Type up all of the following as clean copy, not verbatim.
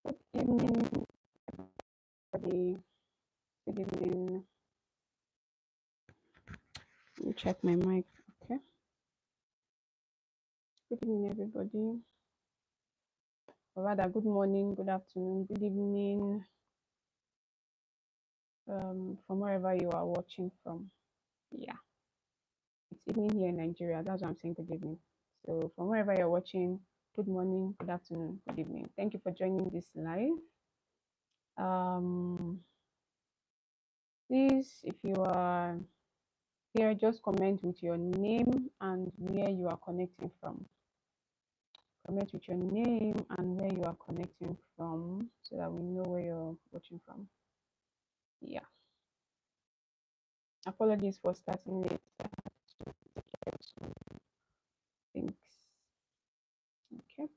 Good evening, everybody. Good evening. Let me check my mic. Okay. Good evening, everybody. Or rather, good morning, good afternoon, good evening, from wherever you are watching from. Yeah, it's evening here in Nigeria. That's why I'm saying good evening. So, from wherever you're watching, good morning, good afternoon, good evening. Thank you for joining this live. Um, please, if you are here, just comment with your name and where you are connecting from. Comment with your name and where you are connecting from so that we know where you're watching from. Yeah. Apologies for starting late. I had to take care of some things. Okay.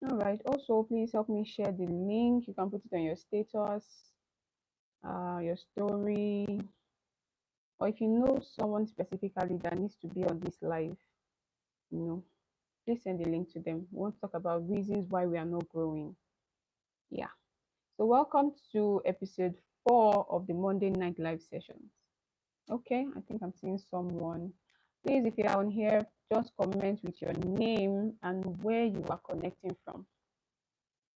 All right. Also, please help me share the link. You can put it on your status, your story, or if you know someone specifically that needs to be on this live, please send the link to them. We want to talk about reasons why we are not growing. Yeah. So welcome to episode 4 of the Monday Night Live sessions. Okay, I think I'm seeing someone. Please, if you're on here, just comment with your name and where you are connecting from.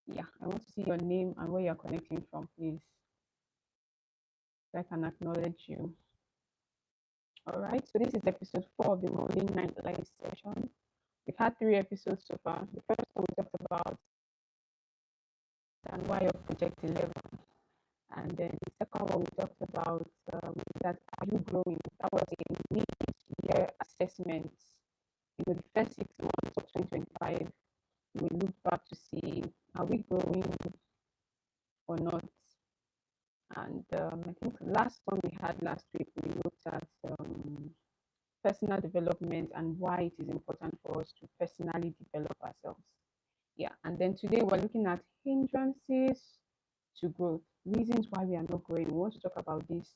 Yeah, I want to see your name and where you're connecting from, please, so I can acknowledge you. All right, so this is episode 4 of the Monday Night Live session. We've had 3 episodes so far. The first one we talked about and why of Project 11. And then the second one we talked about that are you growing? That was a mid-year assessment. The first 6 months of 2025, we looked back to see are we growing or not. And I think the last one we had last week, we looked at personal development and why it is important for us to personally develop ourselves. Yeah, and then today we're looking at hindrances to growth, reasons why we are not growing. We want to talk about these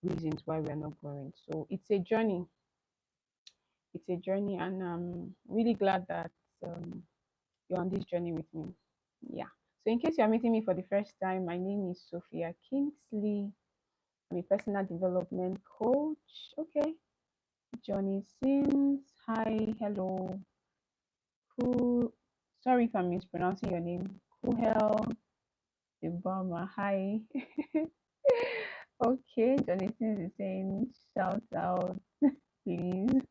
reasons why we are not growing. So it's a journey. It's a journey, and I'm really glad that you're on this journey with me. Yeah. So in case you're meeting me for the first time, my name is Sophia Kingsley. I'm a personal development coach. Okay. Johnny Sims. Hi. Hello. Cool. Sorry if I'm mispronouncing your name. Kuhel. Obama. Hi. Okay. Johnny Sims is saying shout out, please.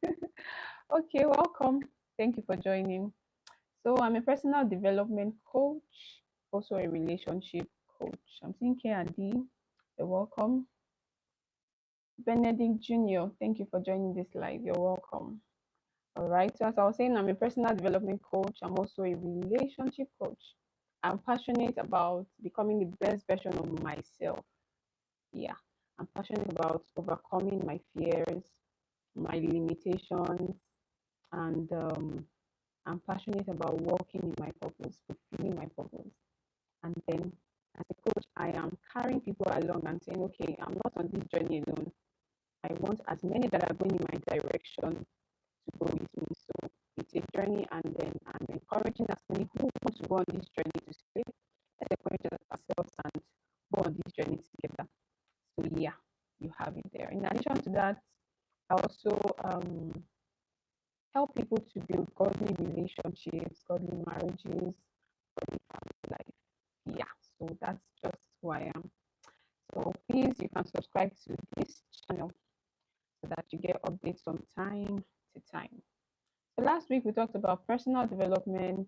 Okay. Welcome. Thank you for joining. So I'm a personal development coach, also a relationship coach. I'm seeing K and D. You're welcome. Benedict Jr., thank you for joining this live. You're welcome. All right. So as I was saying, I'm a personal development coach. I'm also a relationship coach. I'm passionate about becoming the best version of myself. Yeah. I'm passionate about overcoming my fears, my limitations, and I'm passionate about walking in my purpose, fulfilling my purpose. And then as a coach, I am carrying people along and saying, okay, I'm not on this journey alone. I want as many that are going in my direction to go with me. So it's a journey, and then I'm encouraging as many who want to go on this journey to say, let's encourage ourselves and go on this journey together. So yeah, you have it there. In addition to that, I also help people to build godly relationships, godly marriages, godly family life. Yeah, so that's just who I am. So please, you can subscribe to this channel so that you get updates from time to time. So last week we talked about personal development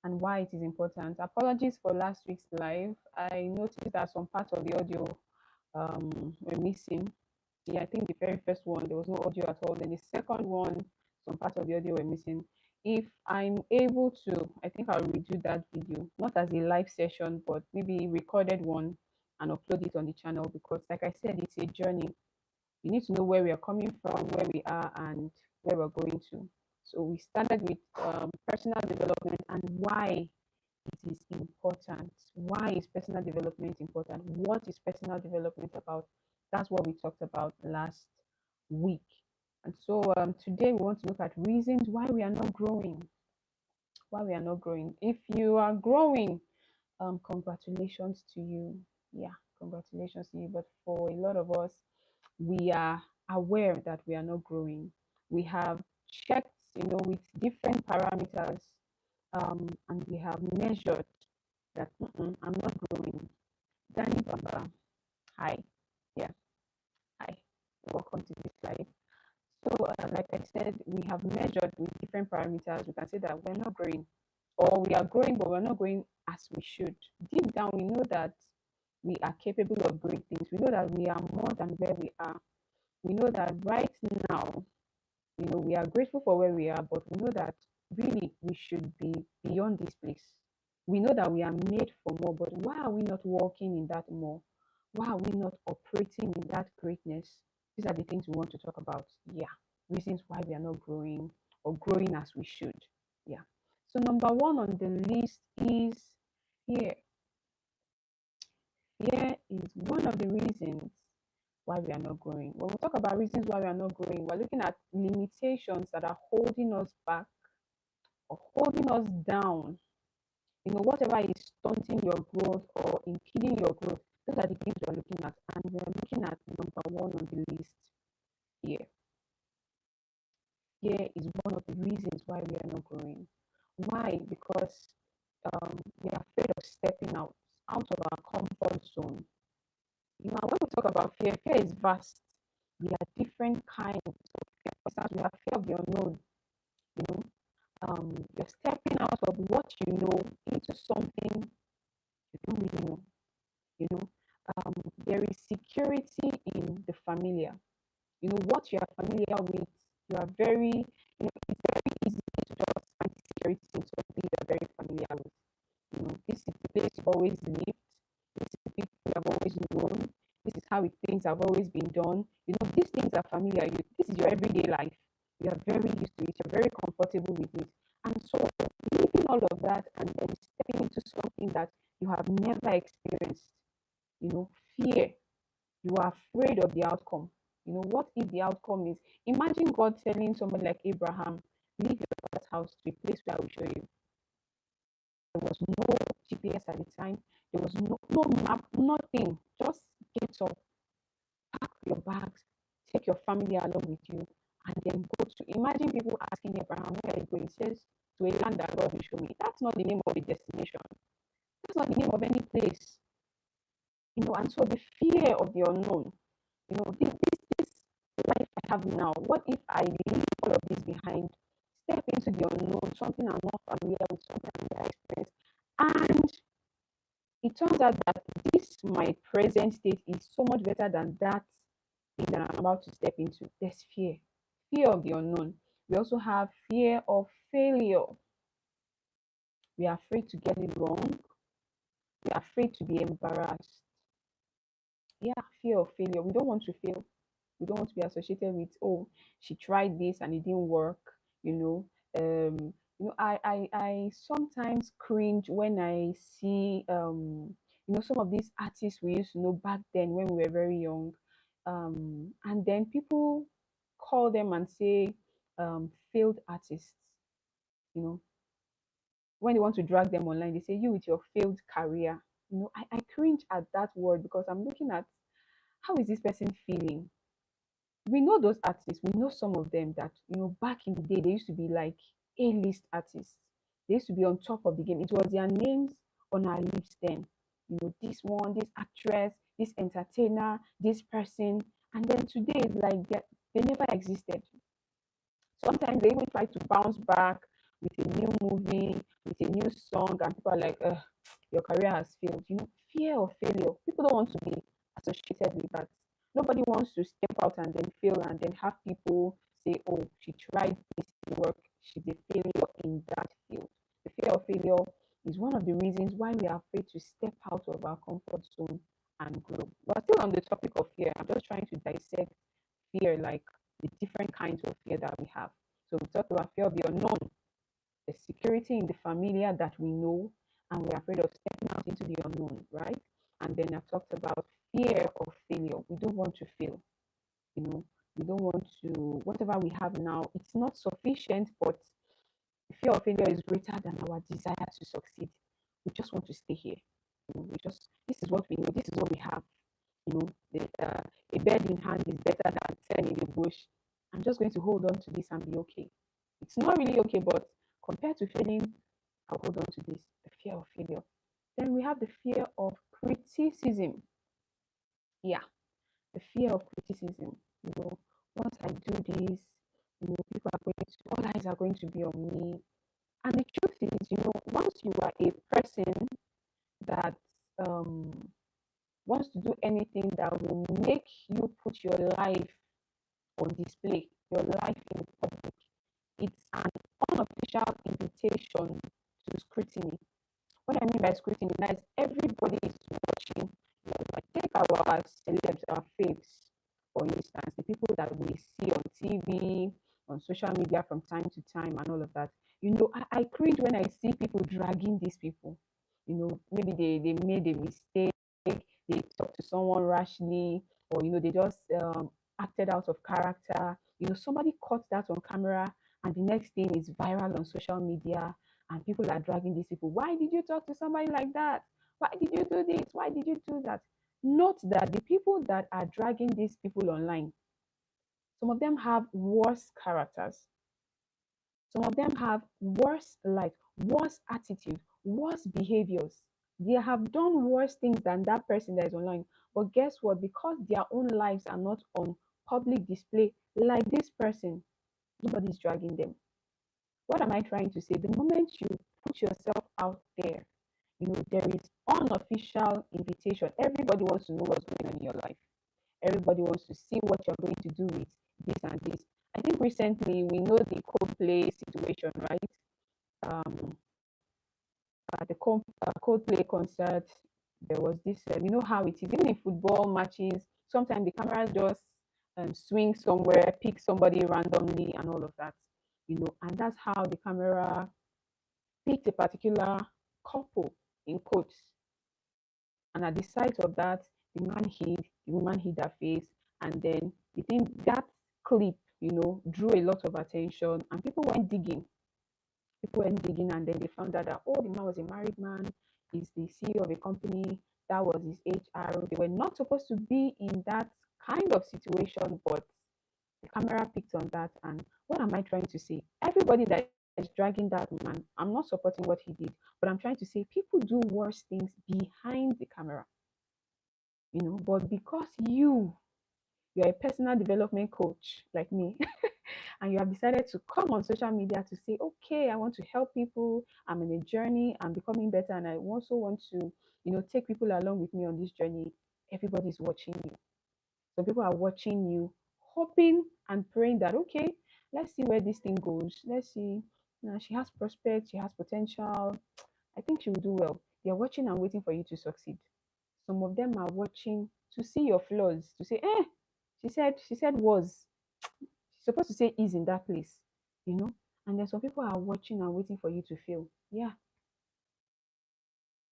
and why it is important. Apologies for last week's live. I noticed that some parts of the audio were missing. Yeah, I think the very first one there was no audio at all. Then the second one, some parts of the audio were missing. If I'm able to, I think I'll redo that video, not as a live session, but maybe recorded one and upload it on the channel, because like I said, it's a journey. You need to know where we are coming from, where we are, and where we're going to. So we started with personal development and why it is important. Why is personal development important? What is personal development about? That's what we talked about last week. And so today we want to look at reasons why we are not growing. why we are not growing. If you are growing, congratulations to you. Yeah, congratulations to you. But for a lot of us, we are aware that we are not growing. We have checked, with different parameters, and we have measured that I'm not growing. Danny Baba, hi, yeah, hi, welcome to this life. So, like I said, we have measured with different parameters. We can say that we're not growing, or we are growing, but we're not growing as we should. Deep down, we know that we are capable of great things. We know that we are more than where we are. We know that right now, we are grateful for where we are, but we know that really we should be beyond this place. We know that we are made for more, but why are we not walking in that more? Why are we not operating in that greatness? These are the things we want to talk about. Yeah, reasons why we are not growing or growing as we should. Yeah. So, number one on the list is fear. Fear is one of the reasons why we are not growing. When we talk about reasons why we are not growing, we're looking at limitations that are holding us back or holding us down. Whatever is stunting your growth or impeding your growth, those are the things we're looking at. And we're looking at number one on the list here. Fear is one of the reasons why we are not growing. Why? Because we are afraid of stepping out of our comfort zone. When we talk about fear, fear is vast. There are different kinds of fear. For instance, we have fear of the unknown. You know, you're stepping out of what you know into something you don't really know. You know, there is security in the familiar. What you are familiar with, you are very, it's very easy to just find security in something you are very familiar with. This is the place you've always lived. This is the people you have always known. This is how things have always been done. These things are familiar. This is your everyday life. You are very used to it. You're very comfortable with it. And so, leaving all of that and then stepping into something that you have never experienced, fear. You are afraid of the outcome. What if the outcome is? Imagine God telling someone like Abraham, leave your father's house to a place where I will show you. There was no GPS at the time. There was no map, nothing. Just get up, pack your bags, take your family along with you, and then go to. Imagine people asking Abraham, where are you going? He says, to a land that God will show me. That's not the name of a destination. That's not the name of any place. And so the fear of the unknown, this life I have now, what if I leave all of this behind, step into the unknown, something I'm not familiar with, something I've never experienced, and it turns out that this, my present state, is so much better than that thing that I'm about to step into. There's fear of the unknown. We also have fear of failure. We are afraid to get it wrong. We are afraid to be embarrassed. Yeah, fear of failure. We don't want to fail. We don't want to be associated with, oh, she tried this and it didn't work. you know I sometimes cringe when I see some of these artists we used to know back then when we were very young, and then people call them and say failed artists. you know when they want to drag them online, they say, you with your failed career. I cringe at that word because I'm looking at, how is this person feeling? We know those artists, we know some of them that, back in the day, they used to be like A-list artists. They used to be on top of the game. It was their names on our lips then. This one, this actress, this entertainer, this person. And then today, it's like they never existed. Sometimes they even try to bounce back with a new movie, with a new song, and people are like, your career has failed. Fear of failure. People don't want to be associated with that. Nobody wants to step out and then fail and then have people say, oh, she tried this work, she's a failure in that field. The fear of failure is one of the reasons why we are afraid to step out of our comfort zone and grow. We're still on the topic of fear. I'm just trying to dissect fear, like the different kinds of fear that we have. So we talked about fear of the unknown, the security in the familiar that we know, and we're afraid of stepping out into the unknown, right? And then I've talked about fear of failure. We don't want to fail. We don't want to, whatever we have now, it's not sufficient, but The fear of failure is greater than our desire to succeed. We just want to stay here. We just, this is what we know, this is what we have. A bird in hand is better than 10 in the bush. I'm just going to hold on to this and be okay. It's not really okay, but compared to failing, I'll hold on to this. The fear of failure. Then we have the fear of criticism. Yeah, the fear of criticism. Once I do this, people are going to, all eyes are going to be on me. And the truth is, once you are a person that um, wants to do anything that will make you put your life on display, your life in public, it's an unofficial invitation to scrutiny. What I mean by scrutiny is everybody is watching. Like take our celebs, our faves, for instance, the people that we see on TV, on social media from time to time, and all of that. I cringe when I see people dragging these people. Maybe they made a mistake, they talked to someone rashly, or they just acted out of character. Somebody caught that on camera, and the next thing is viral on social media, and people are dragging these people. Why did you talk to somebody like that? Why did you do this? Why did you do that? Note that the people that are dragging these people online, some of them have worse characters. Some of them have worse attitude, worse behaviors. They have done worse things than that person that is online. But guess what? Because their own lives are not on public display like this person, nobody's dragging them. What am I trying to say? The moment you put yourself out there, there is unofficial invitation. Everybody wants to know what's going on in your life. Everybody wants to see what you're going to do with this and this. I think recently we know the Coldplay situation, right? Um, at the Coldplay concert, there was this, how it is, even in football matches, sometimes the camera just swing somewhere, pick somebody randomly, and all of that, and that's how the camera picked a particular couple in quotes. And at the sight of that, the woman hid her face, and then the thing that clip, drew a lot of attention, and people went digging. People went digging, and then they found out that the man was a married man. He's the CEO of a company. That was his HR. They were not supposed to be in that kind of situation, but the camera picked on that. And what am I trying to say? Everybody that is dragging that man, I'm not supporting what he did, but I'm trying to say people do worse things behind the camera, but because you're a personal development coach like me, and you have decided to come on social media to say, okay, I want to help people, I'm in a journey, I'm becoming better, and I also want to take people along with me on this journey. Everybody's watching you. So people are watching you, hoping and praying that, okay, let's see where this thing goes. Let's see. She has prospects, she has potential. I think she will do well. They're watching and waiting for you to succeed. Some of them are watching to see your flaws, to say, she said was. She's supposed to say is in that place, you know. And then some people are watching and waiting for you to fail. Yeah,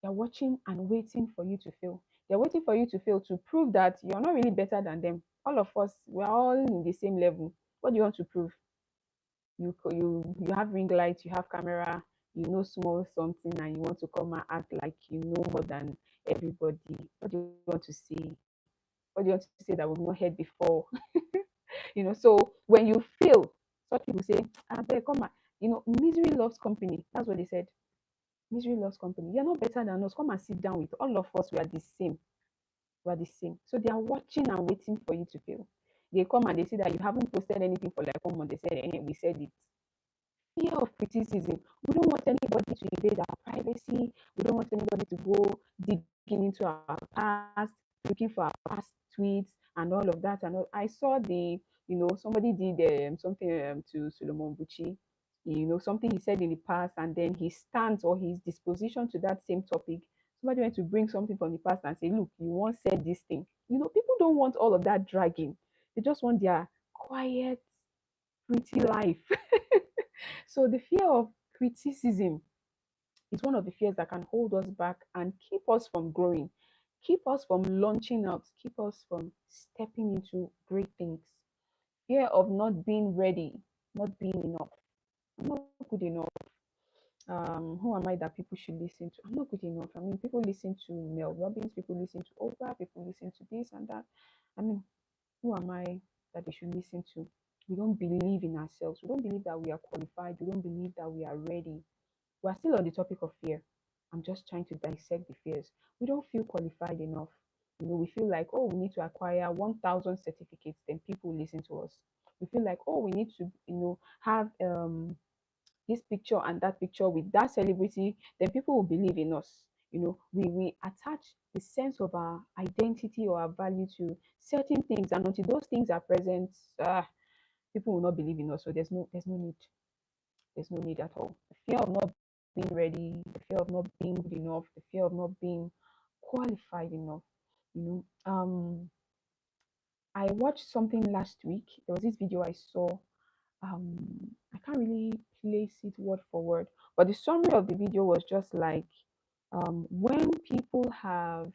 they're watching and waiting for you to fail. They're waiting for you to fail to prove that you're not really better than them. All of us, we're all in the same level. What do you want to prove? You have ring lights, you have camera, you know small something, and you want to come and act like you know more than everybody. What do you want to say? What do you want to say that we've not heard before? So when you fail, such people say, I beg, come on. Misery loves company. That's what they said. Misery loves company. You're not better than us. Come and sit down with all of us. We are the same. We are the same. So they are watching and waiting for you to fail. They come and they see that you haven't posted anything for like 1 month. They said, we said it. Fear of criticism. We don't want anybody to invade our privacy. We don't want anybody to go digging into our past, looking for our past tweets and all of that. And I saw somebody did something to Solomon Bucci, something he said in the past, and then his stance or his disposition to that same topic. Somebody went to bring something from the past and say, look, you once said this thing. People don't want all of that dragging. They just want their quiet, pretty life. So the fear of criticism is one of the fears that can hold us back and keep us from growing, keep us from launching out, keep us from stepping into great things. Fear of not being ready, not being enough. I'm not good enough. Who am I that people should listen to? I'm not good enough. I mean, people listen to Mel Robbins, people listen to Oprah, people listen to this and that. I mean, who am I that they should listen to? We don't believe in ourselves. We don't believe that we are qualified. We don't believe that we are ready. We're still on the topic of fear. I'm just trying to dissect the fears. We don't feel qualified enough. We feel like, oh, we need to acquire 1,000 certificates, then people listen to us. We feel like, oh, we need to, have this picture and that picture with that celebrity, then people will believe in us. We attach the sense of our identity or our value to certain things, and until those things are present, people will not believe in us. So there's no need. There's no need at all. The fear of not being ready, the fear of not being good enough, the fear of not being qualified enough. You know, I watched something last week. There was this video I saw. I can't really place it word for word, but the summary of the video was just like, when people have,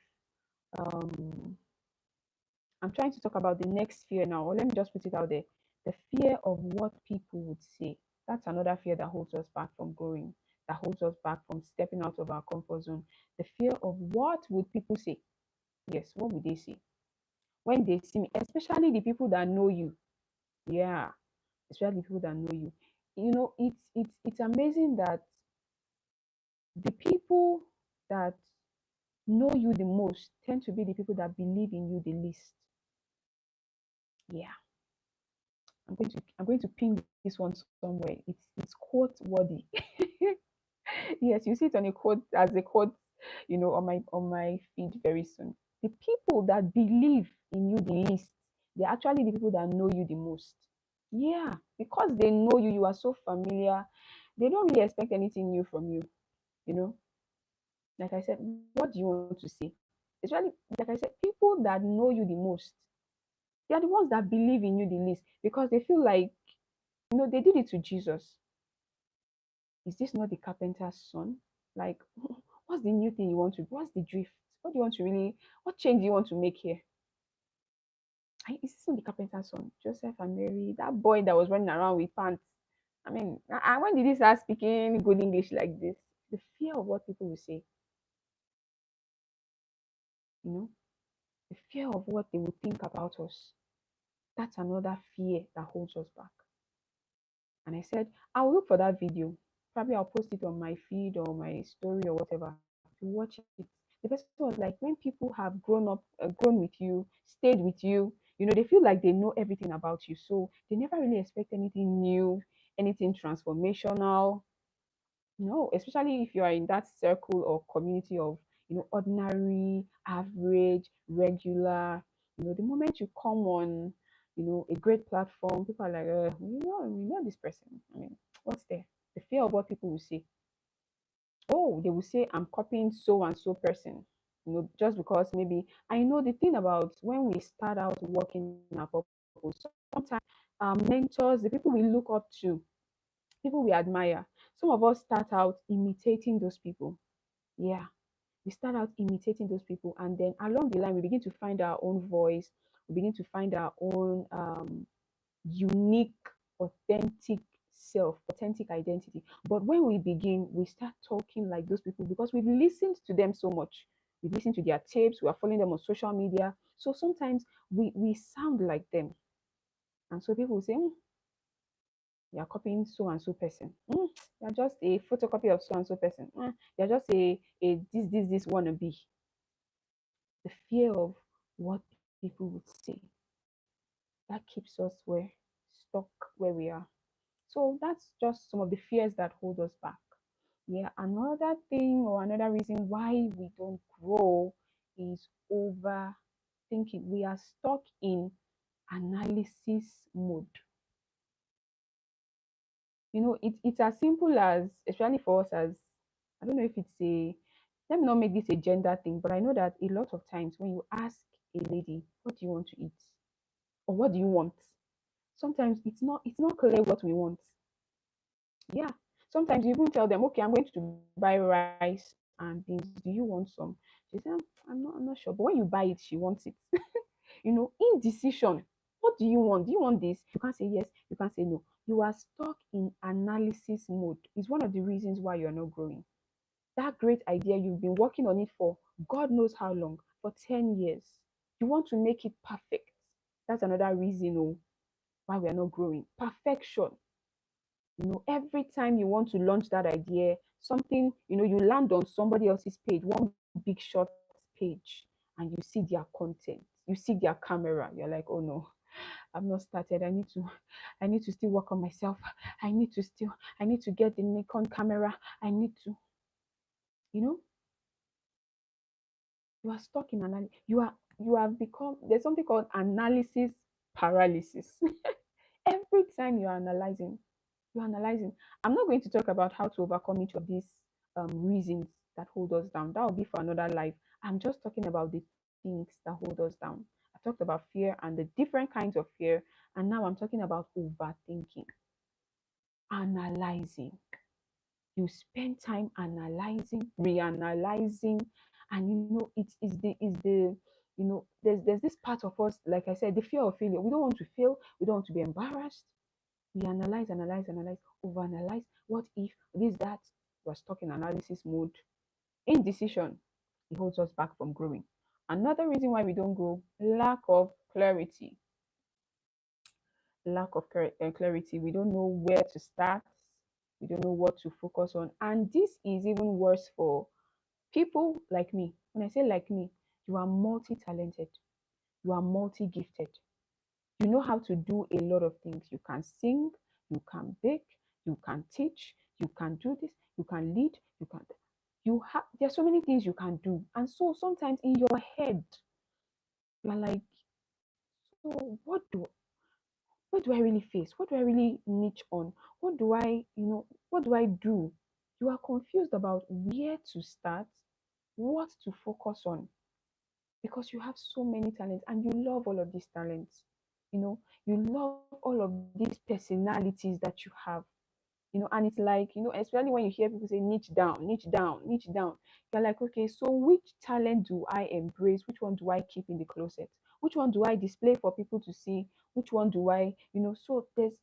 um, I'm trying to talk about the next fear now, or let me just put it out there. The fear of what people would say. That's another fear that holds us back from growing, that holds us back from stepping out of our comfort zone. The fear of what would people say. Yes, what would they say? When they see me, especially the people that know you. Yeah, especially the people that know you. It's amazing that the people that know you the most tend to be the people that believe in you the least. Yeah, I'm going to ping this one somewhere. It's quote worthy. Yes, you see it on a quote as a quote, on my feed very soon. The people that believe in you the least, they're actually the people that know you the most. Yeah, because they know you, you are so familiar. They don't really expect anything new from you. You know, like I said, what do you want to say? Especially, like I said, people that know you the most, they are the ones that believe in you the least because they feel like, they did it to Jesus. Is this not the carpenter's son? Like, what's the new thing you want to? What's the drift? What do you want to really? What change do you want to make here? Is this not the carpenter's son? Joseph and Mary, that boy that was running around with pants. I mean, when did he start speaking good English like this? The fear of what people will say, you know, the fear of what they will think about us. That's another fear that holds us back. And I said, I'll look for that video. Probably I'll post it on my feed or my story or whatever to watch it. The person was like, when people have grown up, grown with you, stayed with you, they feel like they know everything about you. So they never really expect anything new, anything transformational. No, especially if you are in that circle or community of, ordinary, average, regular. The moment you come on, a great platform, people are like, we know this person. I mean, what's there? The fear of what people will say. Oh, they will say, I'm copying so and so person. Just because maybe I know the thing about when we start out working in our purpose, sometimes our mentors, the people we look up to, people we admire. Some of us start out imitating those people. Yeah, we start out imitating those people, and then along the line, we begin to find our own voice. We begin to find our own unique, authentic self, authentic identity. But when we begin, we start talking like those people because we've listened to them so much. We've listened to their tapes, we are following them on social media. So sometimes we sound like them. And so people will say, you're copying so and so person. You're just a photocopy of so and so person. You're just a this wannabe. The fear of what people would say, that keeps us stuck where we are. So that's just some of the fears that hold us back. Yeah, another thing or another reason why we don't grow is overthinking. We are stuck in analysis mode. It's as simple as, especially for us as, I don't know if it's let me not make this a gender thing, but I know that a lot of times when you ask a lady, what do you want to eat? Or what do you want? Sometimes it's not clear what we want. Yeah. Sometimes you even tell them, okay, I'm going to buy rice and beans. Do you want some? She said, I'm not sure. But when you buy it, she wants it. Indecision. What do you want? Do you want this? You can't say yes, you can't say no. You are stuck in analysis mode. It's one of the reasons why you're not growing. That great idea, you've been working on it for God knows how long, for 10 years. You want to make it perfect. That's another reason, why we are not growing. Perfection. Every time you want to launch that idea, something, you land on somebody else's page, one big short page, and you see their content, you see their camera. You're like, oh no, I've not started. I need to still work on myself. I need to get the Nikon camera. I need to, you know, you are stuck in analysis. You have become, there's something called analysis paralysis. Every time you're analyzing. I'm not going to talk about how to overcome each of these reasons that hold us down. That will be for another life. I'm just talking about the things that hold us down. I talked about fear and the different kinds of fear, and now I'm talking about overthinking, analyzing. You spend time analyzing, reanalyzing, and there's this part of us, like I said, the fear of failure. We don't want to fail, we don't want to be embarrassed. We analyze, overanalyze. What if this, that? We're stuck in analysis mode. Indecision, it holds us back from growing. Another reason why we don't grow, lack of clarity. Clarity. We don't know where to start. We don't know what to focus on. And this is even worse for people like me. When I say like me, you are multi talented, you are multi gifted. You know how to do a lot of things. You can sing, you can bake, you can teach, you can do this, you can lead, there's so many things you can do. And so sometimes in your head, you're like, so what do I really face? What do I really niche on? What do I do? You are confused about where to start, what to focus on, because you have so many talents and you love all of these talents. You love all of these personalities that you have. And it's like, especially when you hear people say niche down, niche down, niche down, you're like, okay, so which talent do I embrace? Which one do I keep in the closet? Which one do I display for people to see? Which one do so there's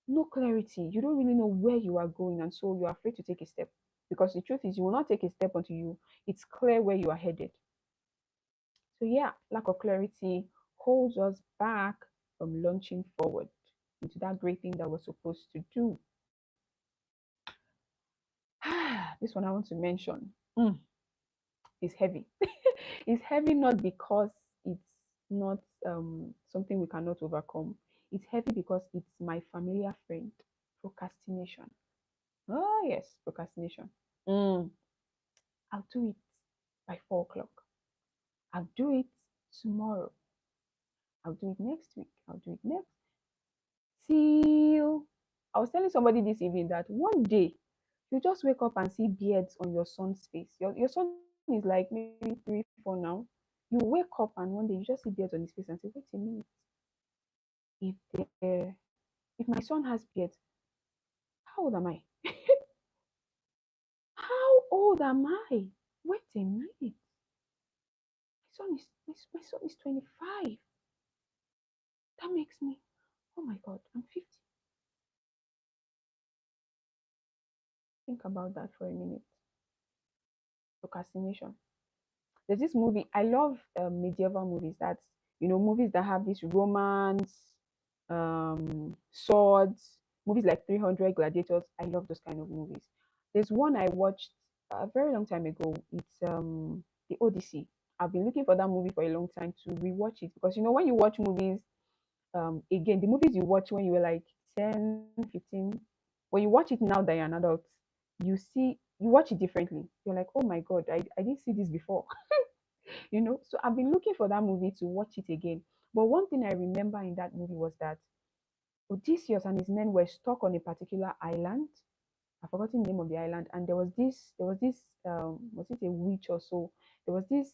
no clarity. You don't really know where you are going, and so you're afraid to take a step, because the truth is you will not take a step until it's clear where you are headed. So yeah, lack of clarity holds us back from launching forward into that great thing that we're supposed to do. This one I want to mention is heavy. It's heavy not because it's not something we cannot overcome. It's heavy because it's my familiar friend, procrastination. Oh yes, procrastination. Mm, I'll do it by 4 o'clock. I'll do it tomorrow. I'll do it next week. I'll do it next. Till I was telling somebody this evening that one day you just wake up and see beards on your son's face. Your son is like maybe 3, 4 now. You wake up and one day you just see beards on his face and say, wait a minute. If if my son has beards, how old am I? How old am I? Wait a minute. My son is 25. That makes me, oh my God, I'm 50. Think about that for a minute. Procrastination. There's this movie. I love medieval movies. That's movies that have this romance, swords, movies like 300 Gladiators. I love those kind of movies. There's one I watched a very long time ago. It's The Odyssey. I've been looking for that movie for a long time to rewatch it, because when you watch movies, again, the movies you watch when you were like 10, 15, when you watch it now that you're an adult, you watch it differently. You're like, oh my God, I didn't see this before. So I've been looking for that movie to watch it again. But one thing I remember in that movie was that Odysseus and his men were stuck on a particular island. I've forgotten the name of the island, and there was this was it a witch or so? There was this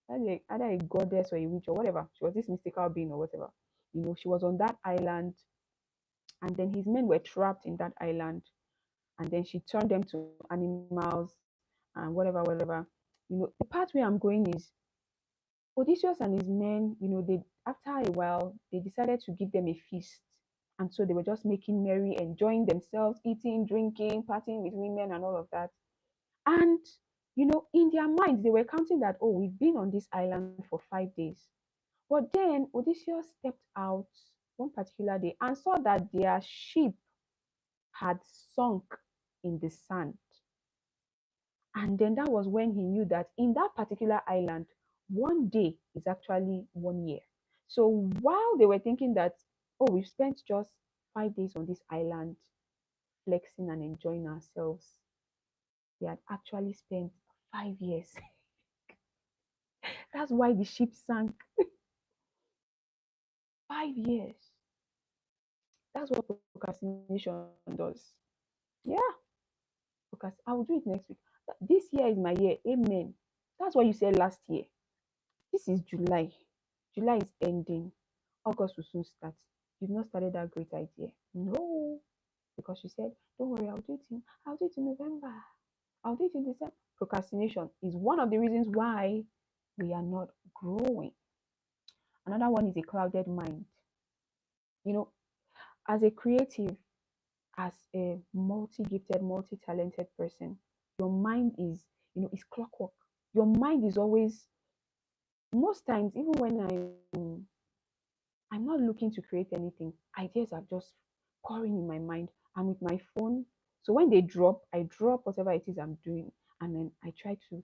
either a goddess or a witch or whatever. She was this mystical being or whatever. She was on that island, and then his men were trapped in that island, and then she turned them to animals and whatever, whatever. The part where I'm going is Odysseus and his men, they after a while they decided to give them a feast. And so they were just making merry, enjoying themselves, eating, drinking, partying with women, and all of that. And, in their minds, they were counting that, oh, we've been on this island for 5 days. But then Odysseus stepped out one particular day and saw that their ship had sunk in the sand. And then that was when he knew that in that particular island, one day is actually 1 year. So while they were thinking that, oh, we've spent just 5 days on this island, flexing and enjoying ourselves, they had actually spent 5 years. That's why the ship sank. 5 years. That's what procrastination does. Yeah, because I will do it next week. This year is my year. Amen. That's what you said last year. This is July. July is ending. August will soon start. You've not started that great idea. No, because you said, don't worry, I'll do it in November. I'll do it in December. Procrastination is one of the reasons why we are not growing. Another one is a clouded mind. You know, as a creative, as a multi-gifted, multi-talented person, your mind is clockwork. Your mind is always, most times, even when I'm not looking to create anything, ideas are just pouring in my mind. I'm with my phone. So when they drop, I drop whatever it is I'm doing, and then I try to,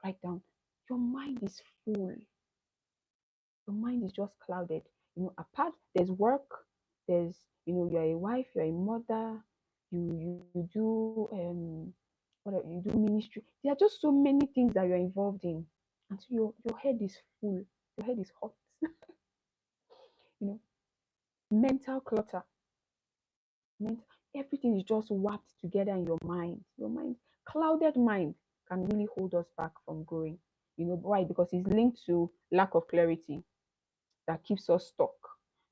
write down. Your mind is full. Your mind is just clouded. Apart, there's work, there's, you're a wife, you're a mother, you do you do ministry. There are just so many things that you're involved in. And so your head is full, your head is hot. you know, Mental clutter, mental everything is just wrapped together in your mind. Your mind, clouded mind can really hold us back from growing. Why? Because it's linked to lack of clarity that keeps us stuck.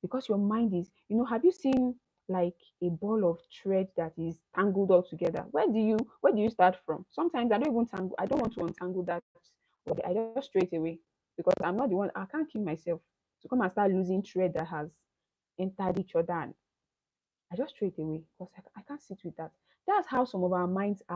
Because your mind is, have you seen like a ball of thread that is tangled all together? Where do you start from? Sometimes I don't want to untangle that, but I just straight away, because I'm not the one. I can't keep myself to come and start losing thread that has entered each other. And I just straight away because I can't sit with that. That's how some of our minds are.